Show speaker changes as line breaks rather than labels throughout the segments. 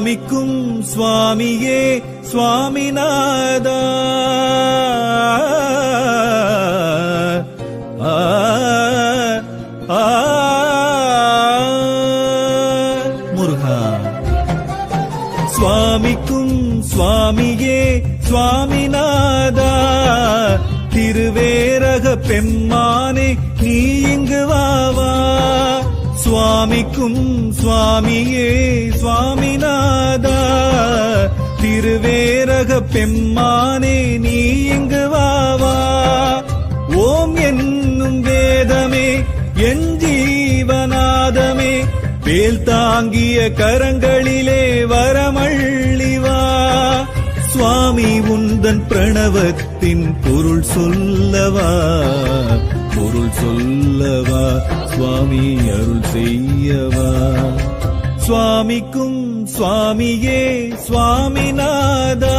சுவாமிக்கும் சுவாமியே சுவாமிநாதா. முருகா. சுவாமிக்கும் சுவாமியே சுவாமிநாதா, திருவேரக பெம்மானே நீ இங்கு வாவா. சுவாமிக்கும் சுவாமியே சுவாமிநாதா, திருவேரக பெம்மானே நீ இங்கு வாவா. ஓம் என்னும் வேதமே என் ஜீவநாதமே, வேல் தாங்கிய கரங்களிலே வரமள்ளிவா. சுவாமி உந்தன் பிரணவத்தின் பொருள் சொல்லவா, பொருள் சொல்லவா, சுவாமி அருள் செய்யவா. சுவாமிக்கும் சுவாமியே சுவாமிநாதா,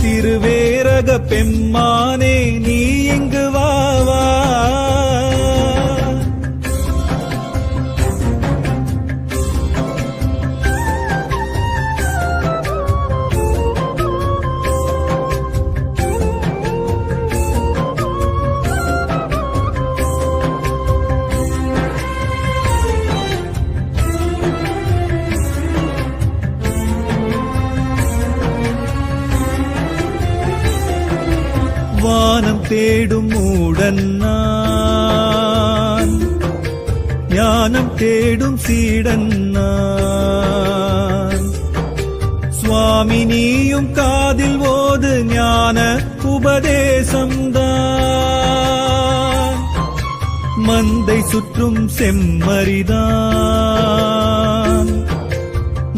திருவேரக பெம்மானே நீ இங்கு வாவா. வானம் தேடும் மூடன் நான், ஞானம் தேடும் சீடன் நான். சுவாமி நீயும் காதில் ஓது ஞான உபதேசம்தான். மந்தை சுற்றும் செம்மறிதான்,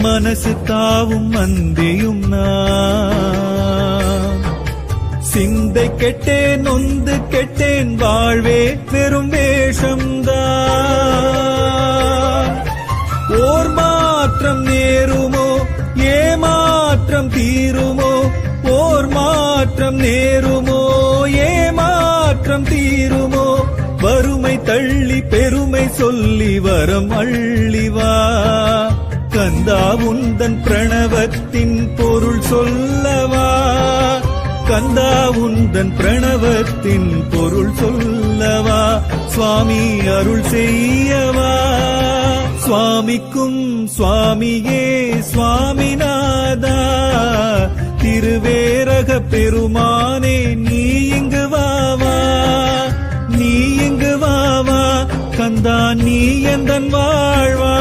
மனசு தாவும் மந்தையும் நான். சிந்தை கெட்டேன் நொந்து கெட்டேன் வாழ்வே பெரும் வேஷம்தான். ஓர் மாற்றம் நேருமோ ஏமாற்றம் தீருமோ, ஓர் மாற்றம் நேருமோ ஏமாற்றம் தீருமோ. வறுமை தள்ளி பெருமை சொல்லி வரம் அள்ளிவா. கந்தா உந்தன் பிரணவத்தின் பொருள் சொல்லவா, கந்தா உந்தன் பிரணவத்தின் பொருள் சொல்லவா. சுவாமி அருள் செய்யவா. சுவாமிக்கும் சுவாமியே சுவாமிநாதா, திருவேரக பெருமானே நீ இங்கு வாவா, நீ இங்கு வாவா. கந்தா நீ எந்தன் வாழ்வா.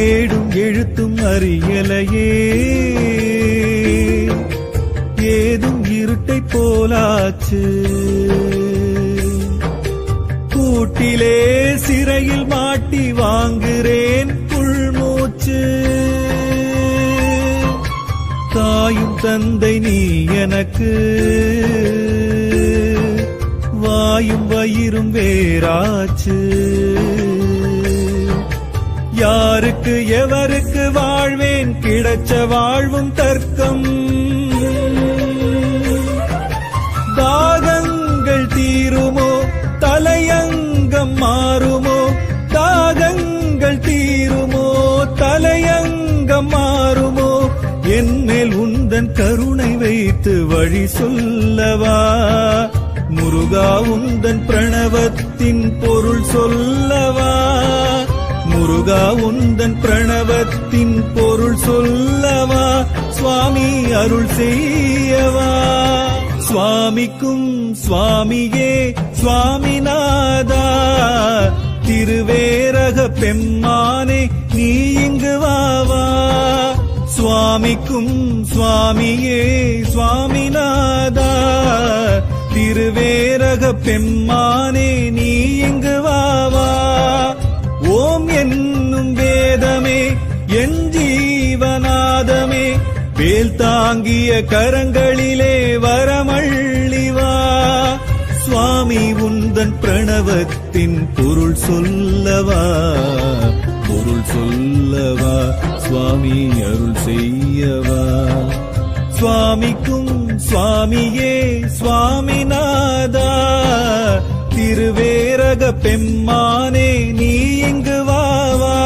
ஏடும் எழுத்தும் அறியலையே, ஏதும் இருட்டை போலாச்சு. கூட்டிலே சிறையில் மாட்டி வாங்குறேன் உள்மூச்சு. தாயும் தந்தை நீ எனக்கு, வாயும் வயிறும் வேறாச்சு. யாருக்கு எவருக்கு வாழ்வேன் கிடைச்ச வாழ்வும் தர்க்கம். தாகங்கள் தீருமோ தலையங்கம் மாறுமோ, தாகங்கள் தீருமோ தலையங்கம் மாறுமோ. என்மேல் உந்தன் கருணை வைத்து வழி சொல்லவா. முருகா உந்தன் பிரணவத்தின் பொருள் சொல்லவா, முருகா உந்தன் பிரணவத்தின் பொருள் சொல்லவா. சுவாமி அருள் செய்யவா. சுவாமிக்கும் சுவாமியே சுவாமிநாதா, திருவேரக பெம்மானே நீ இங்கு வாவா. சுவாமிக்கும் சுவாமியே சுவாமிநாதா, திருவேரக பெம்மானே நீ இங்கு வாவா. ஓம் என்னும் வேத வேல் தாங்கிய கரங்களிலே வரமள்ளிவா சுவாமி உந்தன் பிரணவத்தின் பொருள் சொல்லவா சுவாமி அருள் செய்யவா சுவாமிக்கும் சுவாமியே சுவாமிநாதா திருவேரக பெம்மானே நீ இங்கு வாவா